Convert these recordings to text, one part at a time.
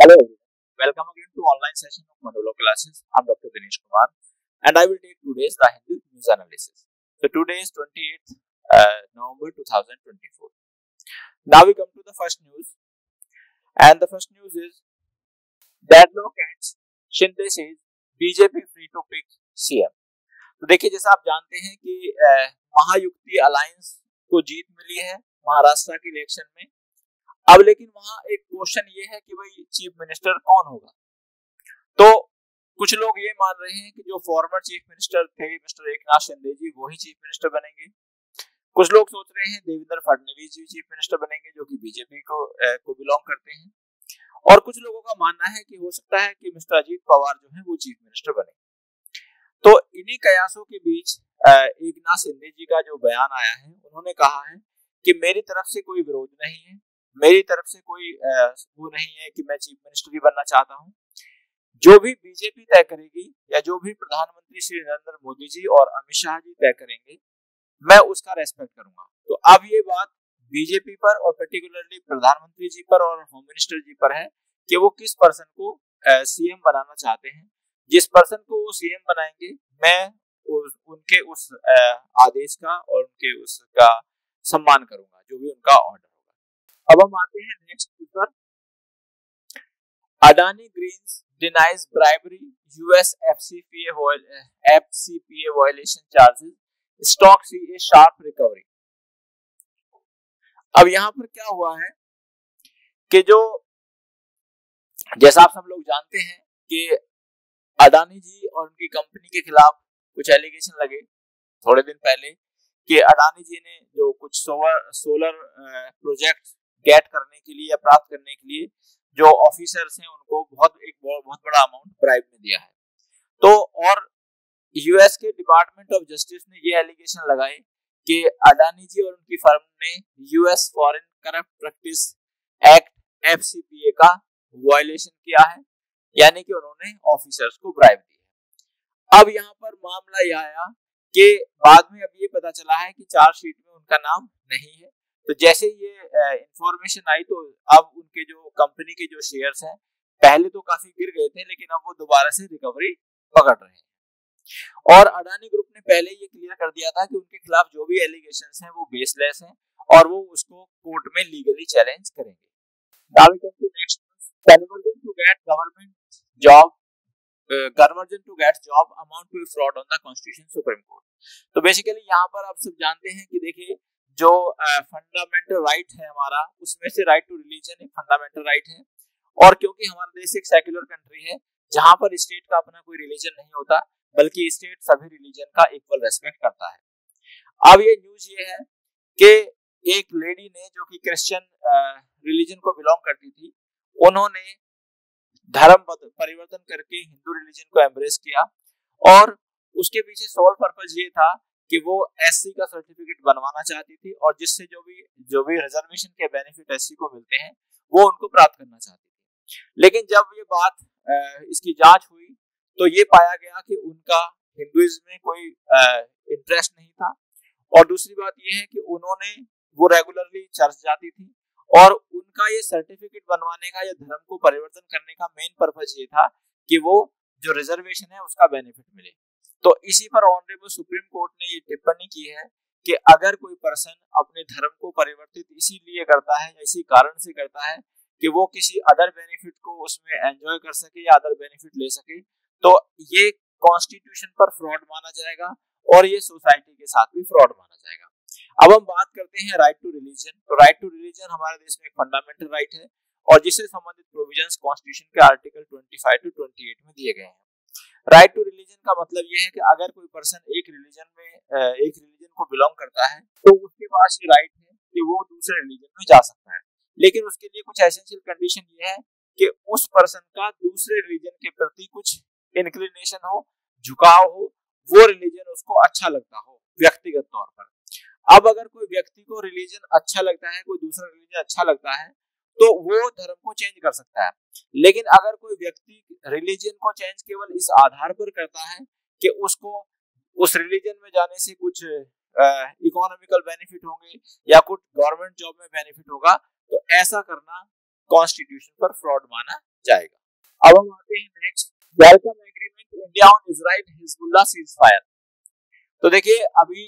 Hello everyone. Welcome again to online session of Manolo classes. I'm Dr. Dinesh Kumar and I will take today's the Hindu news analysis. So today is 28th November 2024. Now we come to the first news and the first news is deadlock ends. Shinde says BJP free to pick CM. तो देखिए जैसा आप जानते हैं कि महायुक्ति alliance को जीत मिली है महाराष्ट्र के इलेक्शन में। अब लेकिन वहां एक क्वेश्चन ये है कि भाई चीफ मिनिस्टर कौन होगा। तो कुछ लोग ये मान रहे हैं कि जो फॉर्मर चीफ मिनिस्टर थे मिस्टर एकनाथ शिंदे जी वो ही चीफ मिनिस्टर बनेंगे। कुछ लोग सोच रहे हैं देवेंद्र फडणवीस जी चीफ मिनिस्टर बनेंगे जो कि बीजेपी को बिलोंग करते हैं। और कुछ लोगों का मानना है कि हो सकता है कि मिस्टर अजीत पवार जो है वो चीफ मिनिस्टर बने। तो इन्हीं कयासों के बीच एकनाथ शिंदे जी का जो बयान आया है उन्होंने कहा है कि मेरी तरफ से कोई विरोध नहीं है, मेरी तरफ से कोई वो नहीं है कि मैं चीफ मिनिस्टर ही बनना चाहता हूं। जो भी बीजेपी तय करेगी या जो भी प्रधानमंत्री श्री नरेंद्र मोदी जी और अमित शाह जी तय करेंगे मैं उसका रेस्पेक्ट करूंगा। तो अब ये बात बीजेपी पर और पर्टिकुलरली प्रधानमंत्री जी पर और होम मिनिस्टर जी पर है कि वो किस पर्सन को सीएम बनाना चाहते हैं। जिस पर्सन को वो सीएम बनाएंगे मैं उनके उस आदेश का और उनके उसका सम्मान करूंगा जो भी उनका ऑर्डर होगा। अब हम आते हैं नेक्स्ट पर। Adani greens denies bribery US FCPA violation charges stock sees a sharp recovery. अब यहाँ पर क्या हुआ है कि जो जैसा आप सब लोग जानते हैं कि अडानी जी और उनकी कंपनी के खिलाफ कुछ एलिगेशन लगे थोड़े दिन पहले कि अडानी जी ने जो कुछ सोलर प्रोजेक्ट गेट करने के लिए या प्राप्त करने के लिए जो ऑफिसर्स हैं उनको बहुत बड़ा अमाउंट ब्राइब में दिया है। तो और यूएस के डिपार्टमेंट ऑफ जस्टिस ने ये एलिगेशन लगाए कि अडानी जी और उनकी फर्म ने US foreign corrupt practice act FCPA का वायलेशन किया है, यानी कि उन्होंने ऑफिसर्स को ब्राइब दिया। अब यहाँ पर मामला यह आया कि बाद में अब ये पता चला है कि चार्जशीट में उनका नाम नहीं है। तो जैसे ये इंफॉर्मेशन आई तो अब उनके जो कंपनी के जो शेयर्स हैं पहले तो काफी गिर गए थे लेकिन अब वो दोबारा से रिकवरी पकड़ रहे हैं। और अडानी ग्रुप ने पहले ये क्लियर कर दिया था कि उनके खिलाफ जो भी एलिगेशंस हैं वो बेसलेस हैं और वो उसको कोर्ट में लीगली चैलेंज करेंगे। Now we come to next conversion to get job amount to fraud on the Constitution Supreme Court। तो बेसिकली यहाँ पर आप सब जानते हैं कि देखिए जो फंडामेंटल राइट है हमारा उसमें से राइट टू रिलीजन एक फंडामेंटल राइट है और क्योंकि हमारा देश एक सेक्युलर कंट्री है जहाँ पर स्टेट का अपना कोई रिलीजन नहीं होता बल्कि स्टेट सभी रिलीजन का इक्वल रेस्पेक्ट करता है। अब ये न्यूज ये है कि एक लेडी ने जो कि क्रिश्चियन रिलीजन को बिलोंग करती थी उन्होंने धर्म परिवर्तन करके हिंदू रिलीजन को एम्ब्रेस किया और उसके पीछे सोल पर्पस ये था कि वो एससी का सर्टिफिकेट बनवाना चाहती थी और जिससे जो भी रिजर्वेशन के बेनिफिट एससी को मिलते हैं वो उनको प्राप्त करना चाहती थी। लेकिन जब ये बात इसकी जांच हुई तो ये पाया गया कि उनका हिंदुइज्म में कोई इंटरेस्ट नहीं था और दूसरी बात ये है कि वो रेगुलरली चर्च जाती थी और उनका ये सर्टिफिकेट बनवाने का या धर्म को परिवर्तन करने का मेन पर्पस ये था कि वो जो रिजर्वेशन है उसका बेनिफिट मिले। तो इसी पर ऑनरेबल सुप्रीम कोर्ट ने ये टिप्पणी की है कि अगर कोई पर्सन अपने धर्म को परिवर्तित इसीलिए करता है या इसी कारण से करता है कि वो किसी अदर बेनिफिट को उसमें एंजॉय कर सके या अदर बेनिफिट ले सके तो ये कॉन्स्टिट्यूशन पर फ्रॉड माना जाएगा और ये सोसाइटी के साथ भी फ्रॉड माना जाएगा। अब हम बात करते हैं राइट टू रिलीजन। तो राइट टू रिलीजन हमारे देश में एक फंडामेंटल राइट है और जिससे संबंधित प्रोविजंस कॉन्स्टिट्यूशन के आर्टिकल 25 टू 28 में दिए गए हैं। राइट टू रिलीजन का मतलब ये है कि अगर कोई पर्सन एक रिलीजन को बिलोंग करता है तो उसके पास ये राइट है कि वो दूसरे रिलीजन में जा सकता है, लेकिन उसके लिए कुछ एसेंशियल कंडीशन ये है कि उस पर्सन का दूसरे रिलीजन के प्रति कुछ इंक्लिनेशन हो, झुकाव हो, वो रिलीजन उसको अच्छा लगता हो व्यक्तिगत तौर पर। अब अगर कोई व्यक्ति को रिलीजन अच्छा लगता है, कोई दूसरा रिलीजन अच्छा लगता है तो वो धर्म को चेंज कर सकता है, लेकिन अगर कोई व्यक्ति रिलीजन को चेंज केवल इस आधार पर करता है कि उसको उस रिलीजन में जाने से कुछ इकोनॉमिकल बेनिफिट होंगे या कुछ गवर्नमेंट जॉब में बेनिफिट होगा, तो ऐसा करना कॉन्स्टिट्यूशन पर फ्रॉड माना जाएगा। अब हम आते हैं next, welcome agreement India on Israel Hezbollah cease fire. तो देखिए अभी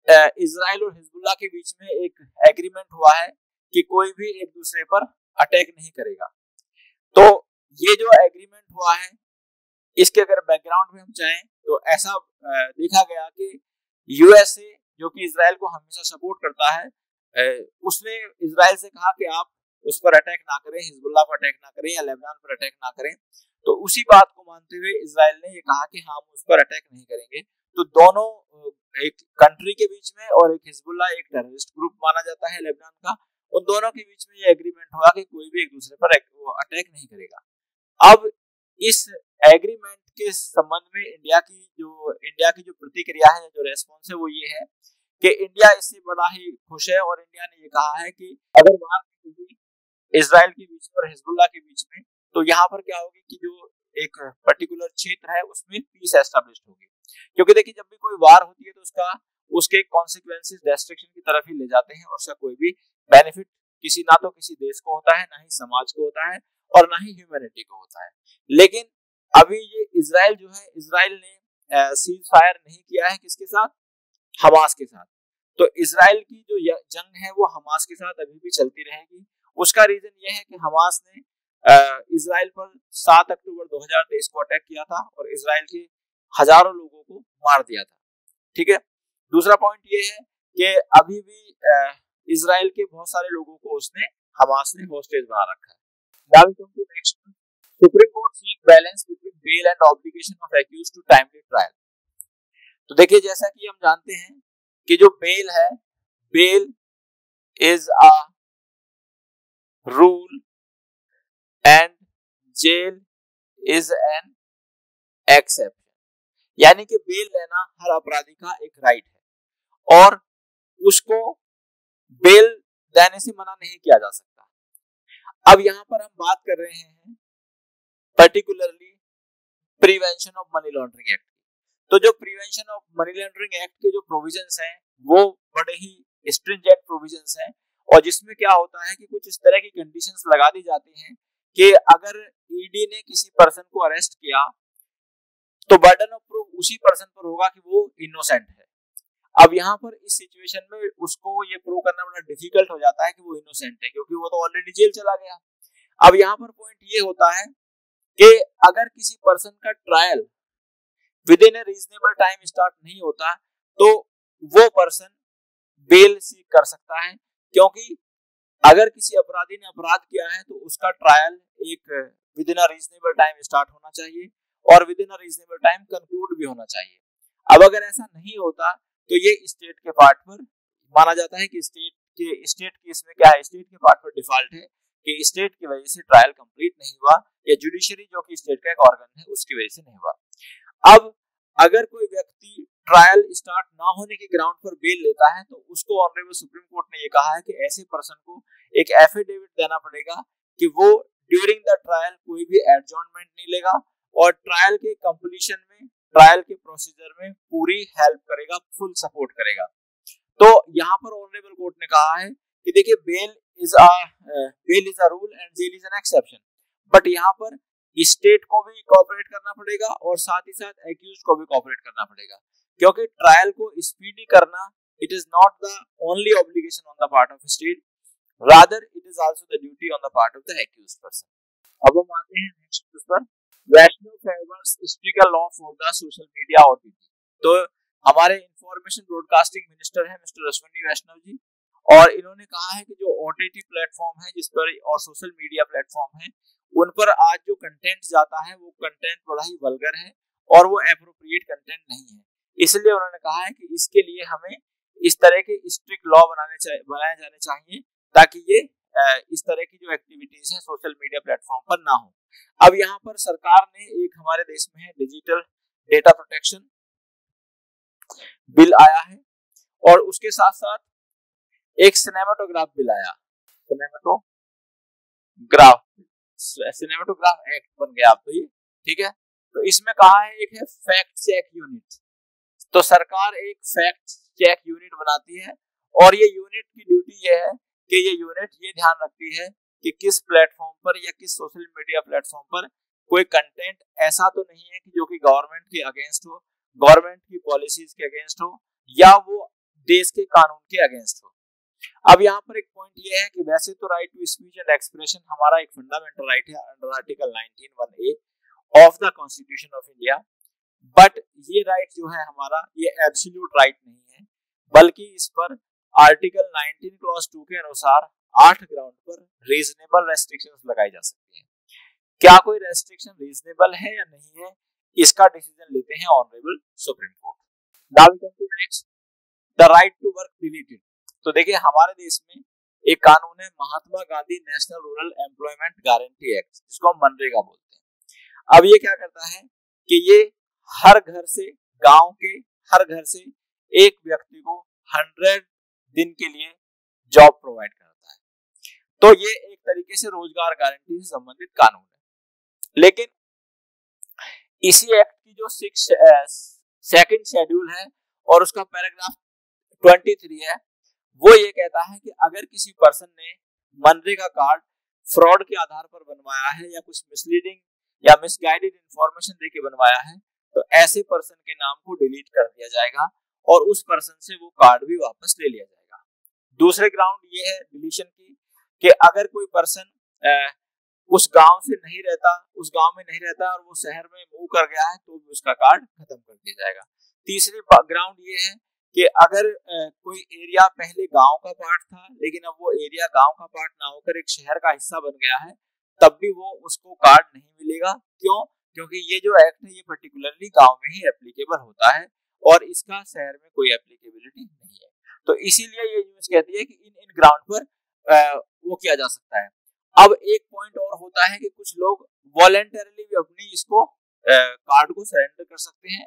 इजराइल और हिजबुल्लाह के बीच में एक एग्रीमेंट हुआ है कि कोई भी एक दूसरे पर अटैक नहीं करेगा। तो ये जो एग्रीमेंट हुआ है इसके अगर बैकग्राउंड में हम चाहें तो ऐसा देखा गया कि यूएसए जो कि इजराइल को हमेशा सपोर्ट करता है, उसने इजराइल से कहा कि आप उस पर अटैक ना करें, हिजबुल्लाह पर अटैक ना करें या लेबनान पर अटैक ना करें। तो उसी बात को मानते हुए इजराइल ने ये कहा कि हम उस पर अटैक नहीं करेंगे। तो दोनों, एक कंट्री के बीच में और एक हिजबुल्लाह एक टेररिस्ट ग्रुप माना जाता है लेबनान का, उन दोनों के बीच में ये एग्रीमेंट हुआ कि कोई भी एक दूसरे पर अटैक नहीं करेगा। अब इस एग्रीमेंट के संबंध में इंडिया की जो प्रतिक्रिया है, जो रेस्पॉन्स है वो ये है कि इंडिया इससे बड़ा ही खुश है और इंडिया ने ये कहा है कि अगर बात इजराइल के बीच में और हिजबुल्लाह के बीच में, तो यहाँ पर क्या होगी कि जो एक पर्टिकुलर क्षेत्र है उसमें पीस एस्टैब्लिश होगी। क्योंकि देखिए जब भी कोई वार होती है तो उसके कॉन्सिक्वेंसेस डिस्ट्रक्शन की तरफ ही ले जाते हैं और उसका कोई भी बेनिफिट ना तो किसी देश को होता है, ना ही समाज को होता है और ना ही ह्यूमैनिटी को होता है। लेकिन अभी ये इजराइल जो है, इजराइल ने सीज फायर नहीं किया है किसके साथ, हमास के साथ। तो इजराइल की जो जंग है वो हमास के साथ अभी भी चलती रहेगी। उसका रीजन ये है कि हमास ने इजराइल पर 7 अक्टूबर 2023 को अटैक किया था और इजराइल के हजारों लोगों को मार दिया था। ठीक है। दूसरा पॉइंट ये है कि अभी भी इजराइल के बहुत सारे लोगों को हमास ने होस्टेज बना रखा है। Now we come to next, Supreme Court seek balance between bail and obligation of accused to timely trial. तो देखिए जैसा कि हम जानते हैं कि जो बेल है, bail is a rule and jail is an exception. यानी कि बेल लेना हर अपराधी का एक राइट है और उसको बेल देने से मना नहीं किया जा सकता। अब यहाँ पर हम बात कर रहे हैं particularly prevention of money laundering act. तो जो prevention of money laundering act के जो प्रोविजंस हैं वो बड़े ही स्ट्रिंजेंट प्रोविजंस हैं और जिसमें क्या होता है कि कुछ इस तरह की कंडीशंस लगा दी जाती हैं कि अगर ईडी ने किसी पर्सन को अरेस्ट किया तो बर्डन ऑफ प्रूफ उसी पर्सन पर होगा कि वो इनोसेंट है। अब यहाँ पर इस सिचुएशन में उसको ये प्रूव करना बड़ा डिफिकल्ट हो जाता है कि वो इनोसेंट है, क्योंकि वो तो ऑलरेडी जेल चला गया। अब यहाँ पर पॉइंट ये होता है कि अगर किसी पर्सन का trial with in A reasonable time start नहीं होता तो वो पर्सन बेल सीक कर सकता है, क्योंकि अगर किसी अपराधी ने अपराध किया है तो उसका ट्रायल एक with in a reasonable time start होना चाहिए और with in a reasonable time conclude भी होना चाहिए। अब अगर ऐसा नहीं होता तो ये स्टेट के पार्ट पर माना जाता है कि स्टेट की इसमें क्या है, स्टेट के पार्ट पर डिफॉल्ट है कि स्टेट की वजह से ट्रायल कंप्लीट नहीं हुआ या जुडिशरी जो कि स्टेट का एक ऑर्गन है उसकी वजह से नहीं हुआ। अब अगर कोई व्यक्ति ट्रायल स्टार्ट ना होने के ग्राउंड पर बेल लेता है तो उसको ऑनरेबल सुप्रीम कोर्ट ने ये कहा है कि ऐसे पर्सन को एक एफिडेविट देना पड़ेगा कि वो ड्यूरिंग द ट्रायल कोई भी एडजॉर्नमेंट नहीं लेगा और ट्रायल के कंप्लीशन में, ट्रायल के प्रोसीजर में पूरी हेल्प करेगा, फुल सपोर्ट करेगा। तो यहाँ पर ऑनरेबल कोर्ट ने कहा है कि देखिए bail is a rule and jail is an exception, but यहाँ पर स्टेट को भी कोऑपरेट करना पड़ेगा और साथ ही साथ एक्यूज्ड को भी कोऑपरेट करना पड़ेगा, क्योंकि ट्रायल को स्पीडी करना it is not the only obligation on the part of state, rather it is also the duty on the part of the accused person. अब हम आते हैं नेक्स्ट पर, Vaishnav favours strict law for the social media OTT. तो हमारे information broadcasting minister है mister Ashwini Vaishnav ji, और इन्होंने कहा है कि जो ओटीटी प्लेटफॉर्म है जिस पर और सोशल मीडिया प्लेटफॉर्म है उन पर आज जो कंटेंट जाता है वो कंटेंट बड़ा ही वल्गर है और वो एप्रोप्रिएट कंटेंट नहीं है। इसलिए उन्होंने कहा है कि इसके लिए हमें इस तरह के स्ट्रिक्ट लॉ बनाए जाने चाहिए ताकि ये इस तरह की जो एक्टिविटीज है सोशल मीडिया प्लेटफॉर्म पर ना हो। अब यहाँ पर सरकार ने एक हमारे देश में है डिजिटल डेटा प्रोटेक्शन बिल आया है और उसके साथ साथ एक सिनेमेटोग्राफ बिल आया, सिनेमेटोग्राफ एक्ट बन गया अब तो ये, ठीक है। तो इसमें कहा है एक है फैक्ट चेक यूनिट। तो सरकार एक फैक्ट चेक यूनिट बनाती है और ये यूनिट की ड्यूटी ये है कि ये यूनिट ये ध्यान रखती है कि किस प्लेटफॉर्म पर या किस सोशल मीडिया प्लेटफॉर्म पर कोई कंटेंट ऐसा तो नहीं है कि जो कि गवर्नमेंट के अगेंस्ट हो, गवर्नमेंट की पॉलिसीज के अगेंस्ट हो, या वो देश के कानून के अगेंस्ट हो। अब यहाँ पर एक पॉइंट ये है कि वैसे तो right to speech and expression हमारा एक फंडामेंटल राइट है under article 19(1)(a) of the constitution of India, but ये राइट जो है हमारा ये एब्सोल्यूट राइट नहीं है, बल्कि इस पर आर्टिकल 19 क्लॉज 2 के अनुसार 8 ग्राउंड पर रीजनेबल रेस्ट्रिक्शंस लगाई जा सकती हैं। क्या कोई रेस्ट्रिक्शन रीजनेबल है या नहीं है, इसका डिसीजन लेते हैं honourable supreme court. Now we come to next, the right to work deleted. तो देखिए हमारे देश में एक कानून है Mahatma Gandhi national rural employment guarantee act, जिसको हम मनरेगा बोलते हैं। अब ये क्या करता है कि ये हर घर से, गांव के हर घर से एक व्यक्ति को 100 दिन के लिए जॉब प्रोवाइड करता है। तो ये एक तरीके से रोजगार गारंटी से संबंधित कानून है। लेकिन इसी एक्ट की जो सेकंड शेड्यूल है और उसका पैराग्राफ 23 है, वो ये कहता है कि अगर किसी पर्सन ने मनरेगा कार्ड फ्रॉड के आधार पर बनवाया है या कुछ मिसलीडिंग या मिसगाइडेड इंफॉर्मेशन देके बनवाया है, तो ऐसे पर्सन के नाम को डिलीट कर दिया जाएगा और उस पर्सन से वो कार्ड भी वापस ले लिया जाएगा। दूसरे ग्राउंड ये है डिलीशन की कि अगर कोई पर्सन उस गांव से नहीं रहता, उस गांव में नहीं रहता और वो शहर में मूव कर गया है, तो भी उसका कार्ड खत्म कर दिया जाएगा। तीसरी ग्राउंड ये है कि अगर कोई एरिया पहले गांव का पार्ट था, लेकिन अब वो एरिया गांव का पार्ट ना होकर एक शहर का हिस्सा बन गया है, तब भी वो उसको कार्ड नहीं मिलेगा। क्यों? क्योंकि ये जो एक्ट है ये पर्टिकुलरली गांव में ही एप्लीकेबल होता है और इसका शहर में कोई एप्लीकेबिलिटी नहीं है। तो इसीलिए ये न्यूज़ कहती है कि इन ग्राउंड पर वो किया जा सकता है। अब एक पॉइंट और होता है कि कुछ लोग वॉलंटरली भी अपनी इसको कार्ड को सरेंडर कर सकते हैं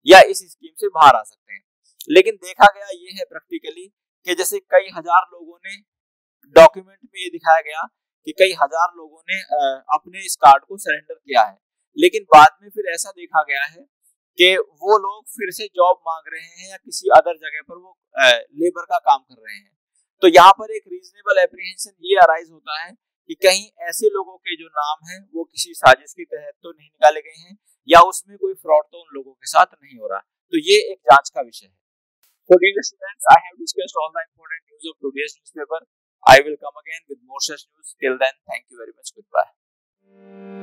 या इस स्कीम से बाहर आ सकते हैं। लेकिन देखा गया ये है प्रैक्टिकली कि जैसे कई हजार लोगों ने, डॉक्यूमेंट में ये दिखाया गया कि कई हजार लोगों ने अपने इस कार्ड को सरेंडर किया है, लेकिन बाद में फिर ऐसा देखा गया है कि वो लोग फिर से जॉब मांग रहे हैं या किसी अदर जगह पर वो लेबर का काम कर रहे हैं। तो यहाँ पर एक रीजनेबल एप्रीहेंशन ये अराइज होता है कि कहीं ऐसे लोगों के जो नाम है वो किसी साजिश के तहत तो नहीं निकाले गए हैं या उसमें कोई फ्रॉड तो उन लोगों के साथ नहीं हो रहा। तो ये एक जांच का विषय है। So dear students, I have discussed all the important news of today's newspaper. I will come again with more such news. Till then, thank you very much. Goodbye.